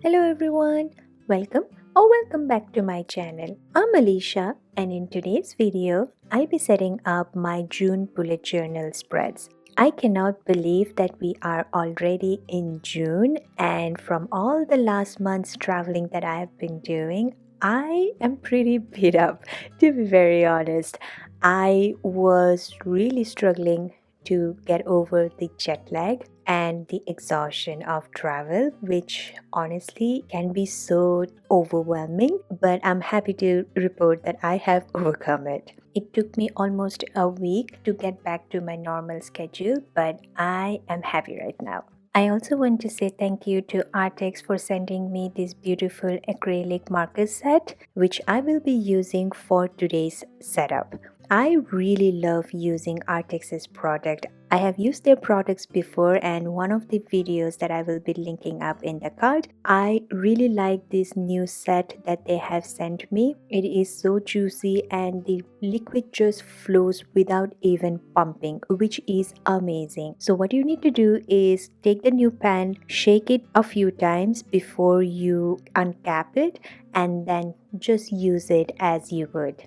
Hello everyone, welcome back to my channel. I'm Alicia and in today's video, I'll be setting up my June bullet journal spreads. I cannot believe that we are already in June, and from all the last month's traveling that I have been doing, I am pretty beat up, to be very honest. I was really struggling to get over the jet lag and the exhaustion of travel, which honestly can be so overwhelming. But I'm happy to report that I have overcome it. It took me almost a week to get back to my normal schedule, but I am happy right now. I also want to say thank you to Arrtx for sending me this beautiful acrylic marker set, which I will be using for today's setup. I really love using Arrtx's product. I have used their products before, and one of the videos that I will be linking up in the card. I really like this new set that they have sent me. It is so juicy and the liquid just flows without even pumping, which is amazing. So what you need to do is take the new pan, shake it a few times before you uncap it, and then just use it as you would.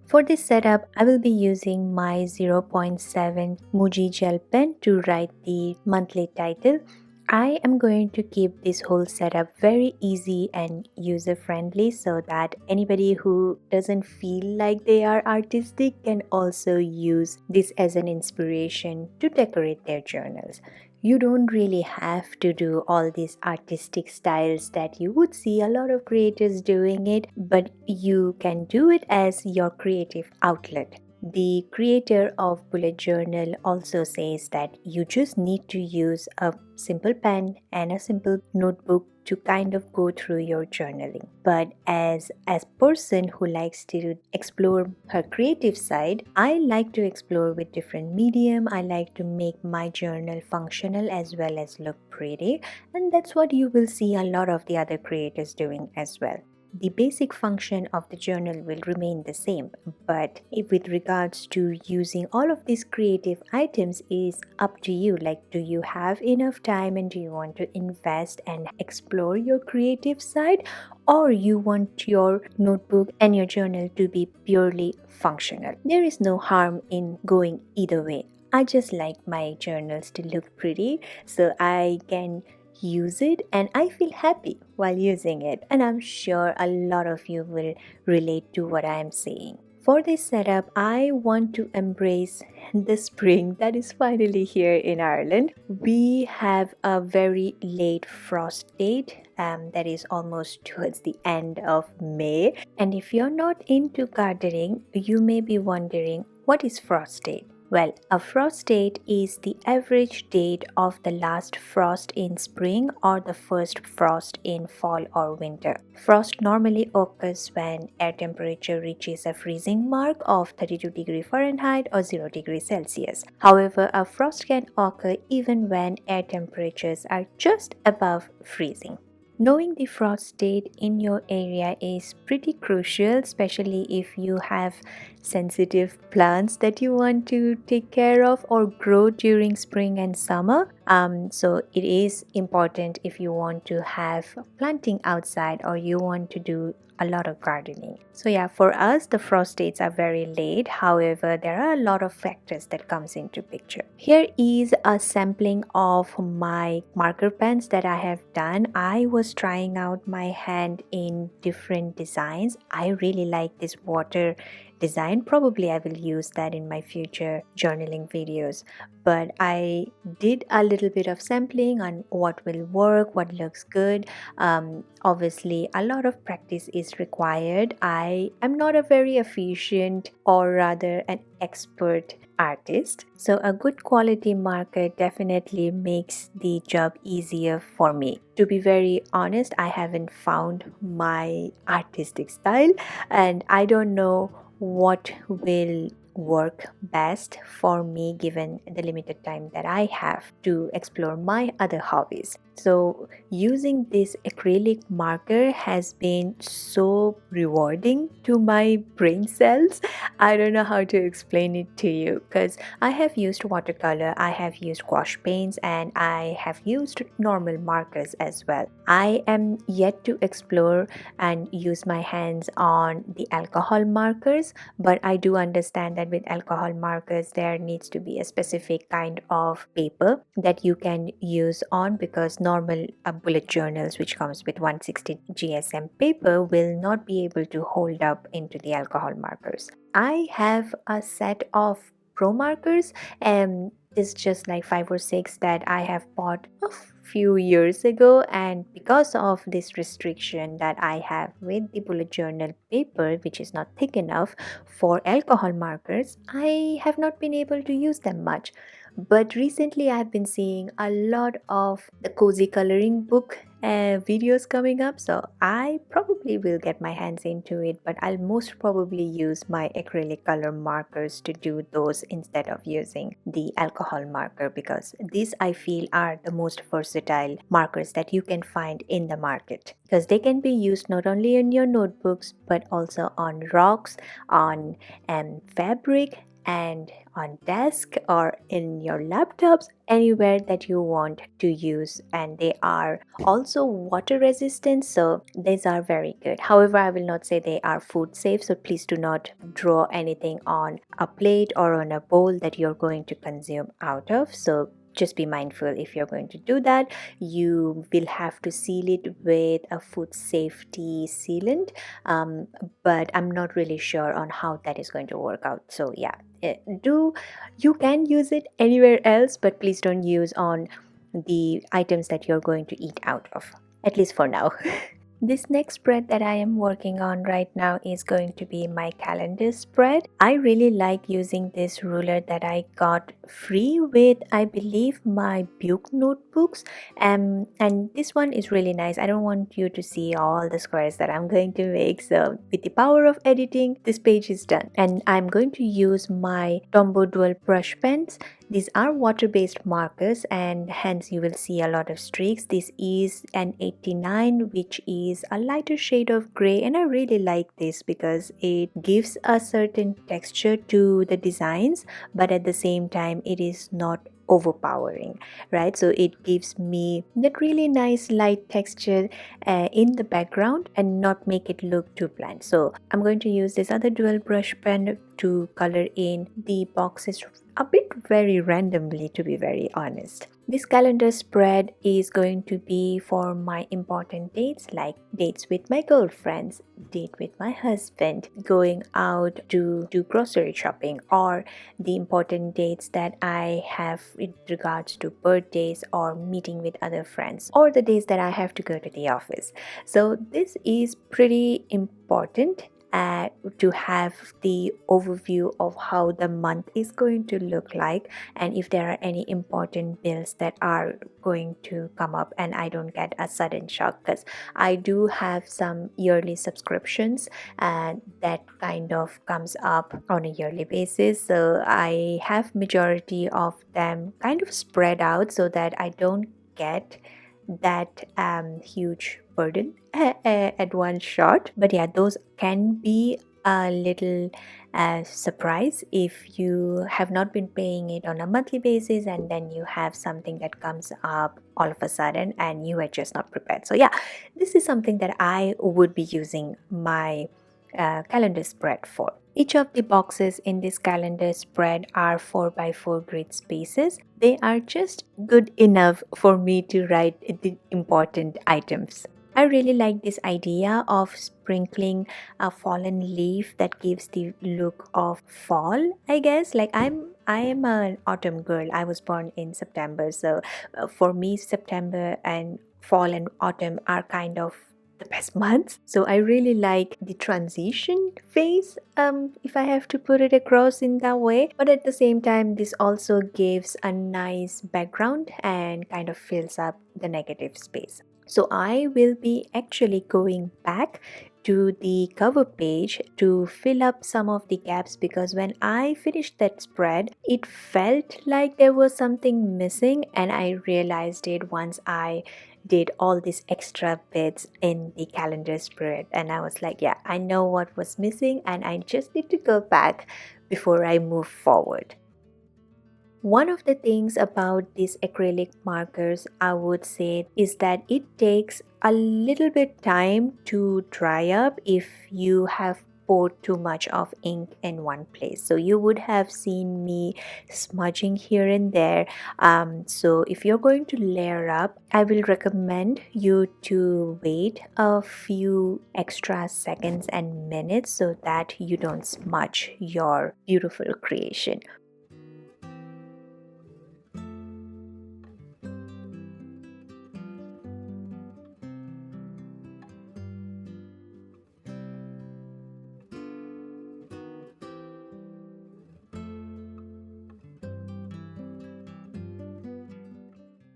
For this setup, I will be using my 0.7 Muji gel pen to write the monthly title. I am going to keep this whole setup very easy and user friendly so that anybody who doesn't feel like they are artistic can also use this as an inspiration to decorate their journals. You don't really have to do all these artistic styles that you would see a lot of creators doing it, but you can do it as your creative outlet. The creator of Bullet Journal also says that you just need to use a simple pen and a simple notebook to kind of go through your journaling. But as person who likes to explore her creative side, I like to explore with different medium. I like to make my journal functional as well as look pretty, and that's what you will see a lot of the other creators doing as well. The basic function of the journal will remain the same, but with regards to using all of these creative items is up to you. Like, do you have enough time and do you want to invest and explore your creative side, or you want your notebook and your journal to be purely functional? There is no harm in going either way. I just like my journals to look pretty, so I can use it and I feel happy while using it, and I'm sure a lot of you will relate to what I am saying. For this setup, I want to embrace the spring that is finally here in Ireland. We have a very late frost date that is almost towards the end of May, and if you're not into gardening, you may be wondering, what is frost date? Well, a frost date is the average date of the last frost in spring or the first frost in fall or winter. Frost normally occurs when air temperature reaches a freezing mark of 32 degrees Fahrenheit or 0 degrees Celsius. However, a frost can occur even when air temperatures are just above freezing. Knowing the frost date in your area is pretty crucial, especially if you have sensitive plants that you want to take care of or grow during spring and summer. So it is important if you want to have planting outside or you want to do a lot of gardening. So yeah, for us the frost dates are very late. However, there are a lot of factors that comes into picture. Here is a sampling of my marker pens that I have done. I was trying out my hand in different designs. I really like this water design. Probably I will use that in my future journaling videos, but I did a little bit of sampling on what will work, what looks good. Obviously a lot of practice is required. I am not a very efficient or rather an expert artist, so a good quality marker definitely makes the job easier for me. To be very honest, I haven't found my artistic style and I don't know what will work best for me given the limited time that I have to explore my other hobbies. So using this acrylic marker has been so rewarding to my brain cells. I don't know how to explain it to you, because I have used watercolor, I have used gouache paints, and I have used normal markers as well. I am yet to explore and use my hands on the alcohol markers, but I do understand that with alcohol markers there needs to be a specific kind of paper that you can use on, because normal bullet journals which comes with 160 GSM paper will not be able to hold up into the alcohol markers. I have a set of pro markers, and it's just like 5 or 6 that I have bought a few years ago, and because of this restriction that I have with the bullet journal paper, which is not thick enough for alcohol markers, I have not been able to use them much. But recently I've been seeing a lot of the cozy coloring book videos coming up, so I probably will get my hands into it, but I'll most probably use my acrylic color markers to do those instead of using the alcohol marker, because these I feel are the most versatile markers that you can find in the market, because they can be used not only in your notebooks but also on rocks, on fabric, and on desk or in your laptops, anywhere that you want to use. And they are also water resistant, so these are very good. However, I will not say they are food safe, so please do not draw anything on a plate or on a bowl that you're going to consume out of. So just be mindful, if you're going to do that, you will have to seal it with a food safety sealant, but I'm not really sure on how that is going to work out. So yeah, you can use it anywhere else, but please don't use on the items that you're going to eat out of, at least for now. This next spread that I am working on right now is going to be my calendar spread. I really like using this ruler that I got free with, I believe, my Bujo notebooks. And this one is really nice. I don't want you to see all the squares that I'm going to make. So with the power of editing, this page is done. And I'm going to use my Tombow dual brush pens. These are water-based markers, and hence you will see a lot of streaks. This is an 89, which is a lighter shade of gray, and I really like this because it gives a certain texture to the designs, but at the same time it is not overpowering, right? So it gives me that really nice light texture in the background and not make it look too bland. So I'm going to use this other dual brush pen to color in the boxes a bit very randomly, to be very honest. This calendar spread is going to be for my important dates, like dates with my girlfriends, date with my husband, going out to do grocery shopping, or the important dates that I have in regards to birthdays or meeting with other friends, or the days that I have to go to the office. So this is pretty important to have the overview of how the month is going to look like, and if there are any important bills that are going to come up and I don't get a sudden shock, because I do have some yearly subscriptions and that kind of comes up on a yearly basis. So I have majority of them kind of spread out so that I don't get that huge burden at one shot. But yeah, those can be a little surprise if you have not been paying it on a monthly basis and then you have something that comes up all of a sudden and you are just not prepared. So yeah, this is something that I would be using my calendar spread for. Each of the boxes in this calendar spread are 4x4 grid spaces. They are just good enough for me to write the important items. I really like this idea of sprinkling a fallen leaf that gives the look of fall, I guess. Like I am an autumn girl. I was born in September, so for me September and fall and autumn are kind of the best months. So I really like the transition phase, if I have to put it across in that way. But at the same time, this also gives a nice background and kind of fills up the negative space. So I will be actually going back to the cover page to fill up some of the gaps, because when I finished that spread, it felt like there was something missing, and I realized it once I did all these extra bits in the calendar spread. And I was like, yeah, I know what was missing, and I just need to go back before I move forward. One of the things about these acrylic markers, I would say, is that it takes a little bit time to dry up if you have poured too much of ink in one place. So you would have seen me smudging here and there. So if you're going to layer up, I will recommend you to wait a few extra seconds and minutes so that you don't smudge your beautiful creation.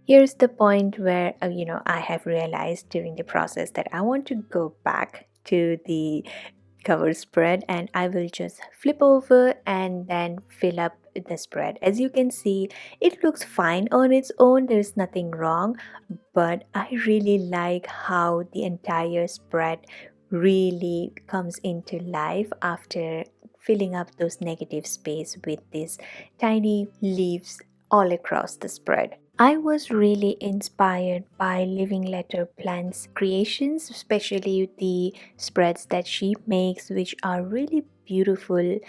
Here's the point where I have realized during the process that I want to go back to the cover spread, and I will just flip over and then fill up the spread. As you can see, it looks fine on its own, there's nothing wrong, but I really like how the entire spread really comes into life after filling up those negative space with these tiny leaves all across the spread. I was really inspired by Living Letter Plant's creations, especially the spreads that she makes, which are really beautiful,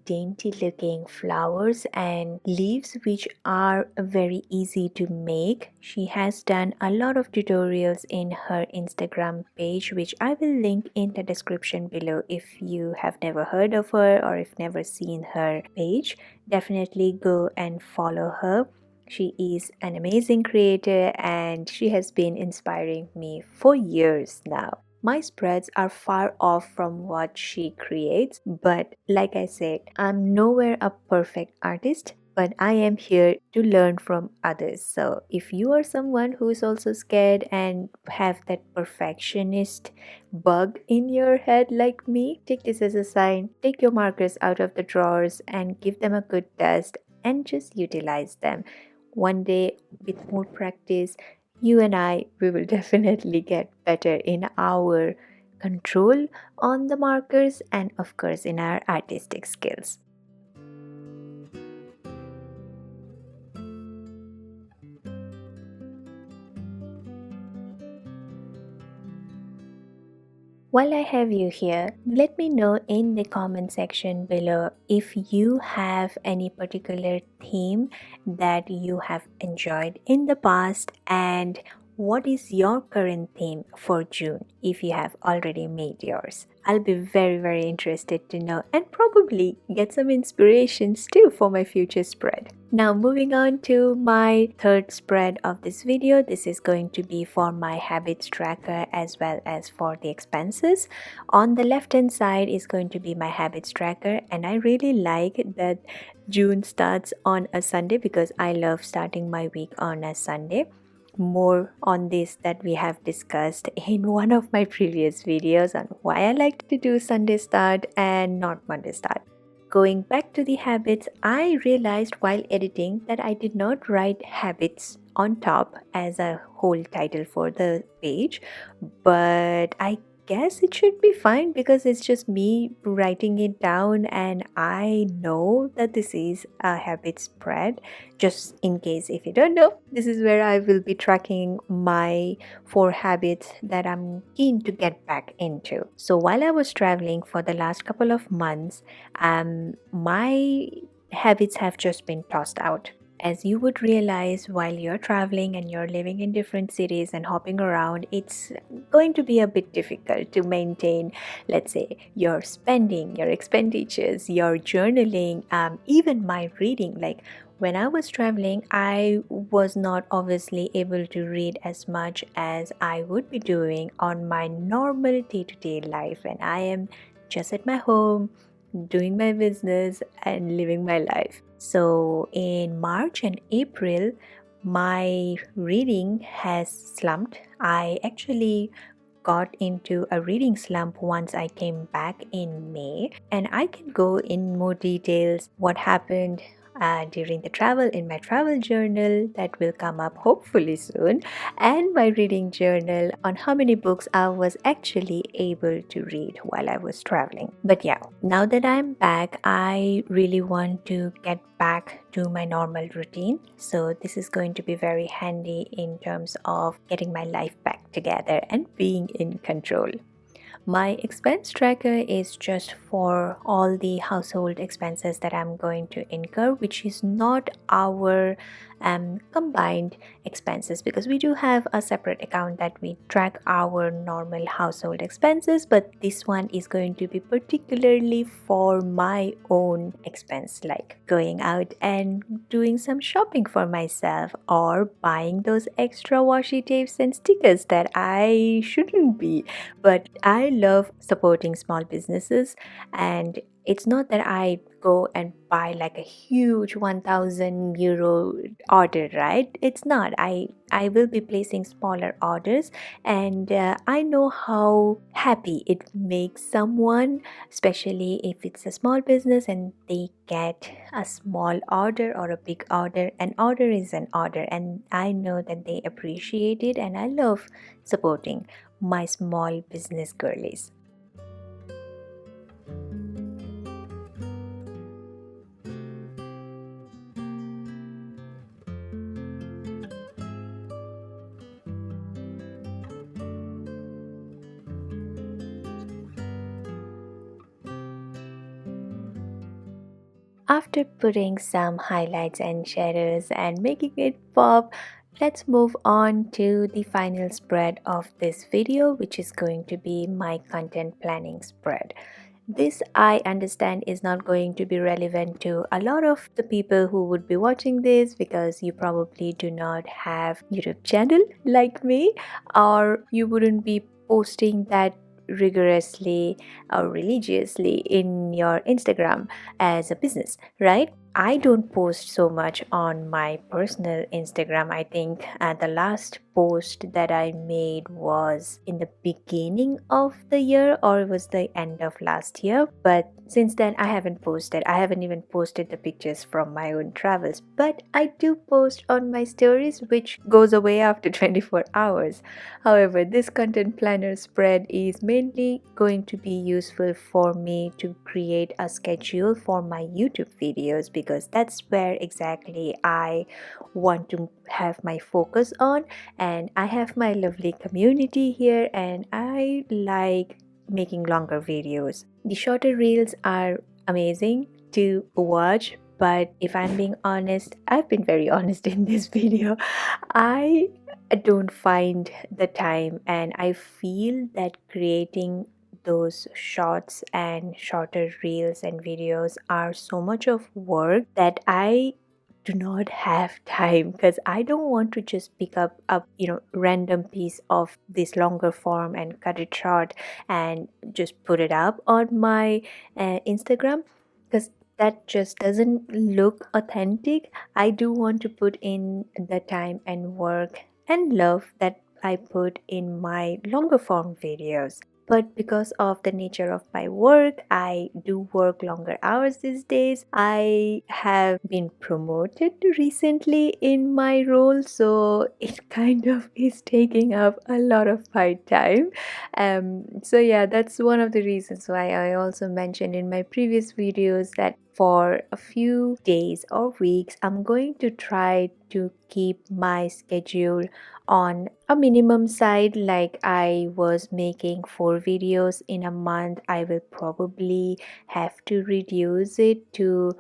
dainty looking flowers and leaves, which are very easy to make. She has done a lot of tutorials in her Instagram page, which I will link in the description below. If you have never heard of her or if never seen her page, definitely go and follow her. She is an amazing creator and she has been inspiring me for years now. My spreads are far off from what she creates, but like I said, I'm nowhere a perfect artist, but I am here to learn from others. So if you are someone who is also scared and have that perfectionist bug in your head like me, take this as a sign. Take your markers out of the drawers and give them a good dust and just utilize them. One day, with more practice, you and we will definitely get better in our control on the markers and, of course, in our artistic skills. While I have you here, let me know in the comment section below if you have any particular theme that you have enjoyed in the past, and what is your current theme for June if you have already made yours. I'll be very interested to know and probably get some inspirations too for my future spread. Now moving on to my third spread of this video. This is going to be for my habits tracker as well as for the expenses. On the left hand side is going to be my habits tracker, and I really like that June starts on a Sunday because I love starting my week on a Sunday. More on this that we have discussed in one of my previous videos on why I like to do Sunday start and not Monday start. Going back to the habits, I realized while editing that I did not write habits on top as a whole title for the page, but I guess it should be fine because it's just me writing it down and I know that this is a habit spread. Just in case if you don't know, this is where I will be tracking my 4 habits that I'm keen to get back into. So while I was traveling for the last couple of months, my habits have just been tossed out. As you would realize, while you're traveling and you're living in different cities and hopping around, it's going to be a bit difficult to maintain, let's say, your spending, your expenditures, your journaling, even my reading. Like when I was traveling, I was not obviously able to read as much as I would be doing on my normal day-to-day life, and I am just at my home doing my business and living my life. So in March and April, my reading has slumped. I actually got into a reading slump once I came back in May, and I can go in more details what happened during the travel in my travel journal that will come up hopefully soon, and my reading journal on how many books I was actually able to read while I was traveling. But yeah, now that I'm back, I really want to get back to my normal routine. So this is going to be very handy in terms of getting my life back together and being in control. My expense tracker is just for all the household expenses that I'm going to incur, which is not our combined expenses, because we do have a separate account that we track our normal household expenses, but this one is going to be particularly for my own expense, like going out and doing some shopping for myself or buying those extra washi tapes and stickers that I shouldn't be. But I love supporting small businesses, and it's not that I go and buy like a huge 1000 euro order, right? It's not. I will be placing smaller orders, and I know how happy it makes someone, especially if it's a small business and they get a small order or a big order. An order is an order, and I know that they appreciate it, and I love supporting my small business girlies. After putting some highlights and shadows and making it pop, let's move on to the final spread of this video, which is going to be my content planning spread. This, I understand, is not going to be relevant to a lot of the people who would be watching this, because you probably do not have YouTube channel like me, or you wouldn't be posting that rigorously or religiously in your Instagram as a business, right? I don't post so much on my personal Instagram. I think the last post that I made was in the beginning of the year, or it was the end of last year. But since then, I haven't posted. I haven't even posted the pictures from my own travels. But I do post on my stories, which goes away after 24 hours. However, this content planner spread is mainly going to be useful for me to create a schedule for my YouTube videos, because that's where exactly I want to have my focus on, and I have my lovely community here, and I like making longer videos. The shorter reels are amazing to watch, but if I'm being honest, I've been very honest in this video. I don't find the time, and I feel that creating those shorts and shorter reels and videos are so much of work that I do not have time, because I don't want to just pick up a random piece of this longer form and cut it short and just put it up on my Instagram, because that just doesn't look authentic. I do want to put in the time and work and love that I put in my longer form videos. But because of the nature of my work, I do work longer hours these days. I have been promoted recently in my role, so it kind of is taking up a lot of my time. So yeah, that's one of the reasons why I also mentioned in my previous videos that for a few days or weeks, I'm going to try to keep my schedule on a minimum side. Like, I was making 4 videos in a month, I will probably have to reduce it to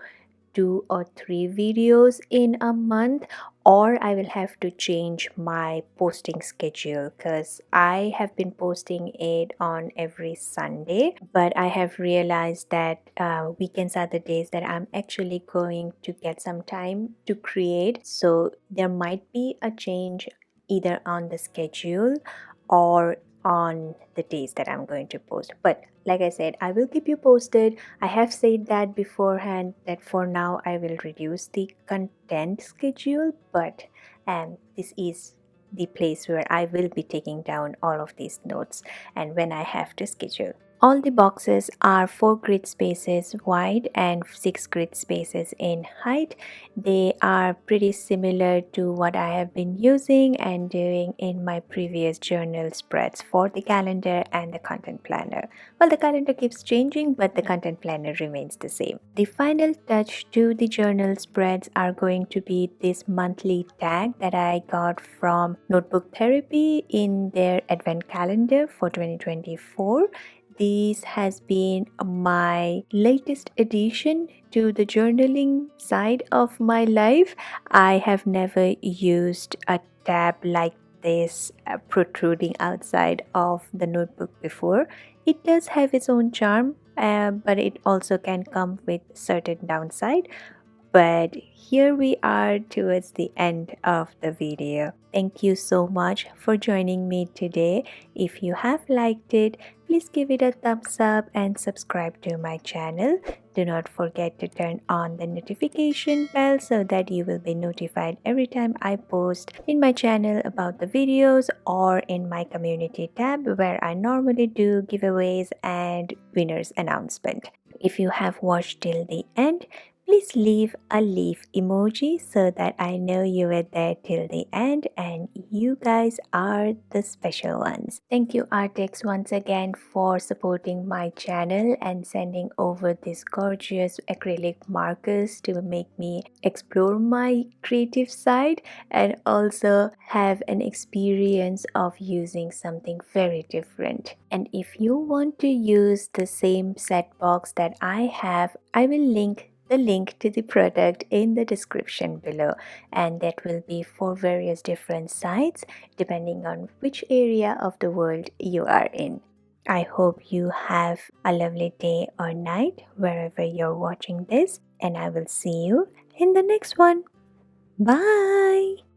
2 or 3 videos in a month, or I will have to change my posting schedule, because I have been posting it on every Sunday, but I have realized that weekends are the days that I'm actually going to get some time to create. So there might be a change either on the schedule or on the days that I'm going to post. But like I said, I will keep you posted. I have said that beforehand that for now I will reduce the content schedule, but this is the place where I will be taking down all of these notes and when I have to schedule. All the boxes are 4 grid spaces wide and 6 grid spaces in height. They are pretty similar to what I have been using and doing in my previous journal spreads for the calendar and the content planner. Well, the calendar keeps changing, but the content planner remains the same. The final touch to the journal spreads are going to be this monthly tag that I got from Notebook Therapy in their advent calendar for 2024. This has been my latest addition to the journaling side of my life. I have never used a tab like this protruding outside of the notebook before. It does have its own charm, but it also can come with certain downside. But here we are towards the end of the video. Thank you so much for joining me today. If you have liked it, please give it a thumbs up and subscribe to my channel. Do not forget to turn on the notification bell so that you will be notified every time I post in my channel about the videos or in my community tab where I normally do giveaways and winners announcement. If you have watched till the end, please leave a leaf emoji so that I know you were there till the end and you guys are the special ones. Thank you Arrtx once again for supporting my channel and sending over these gorgeous acrylic markers to make me explore my creative side and also have an experience of using something very different. And if you want to use the same set box that I have, I will link the link to the product in the description below, and that will be for various different sites depending on which area of the world you are in. I hope you have a lovely day or night wherever you're watching this, and I will see you in the next one. Bye!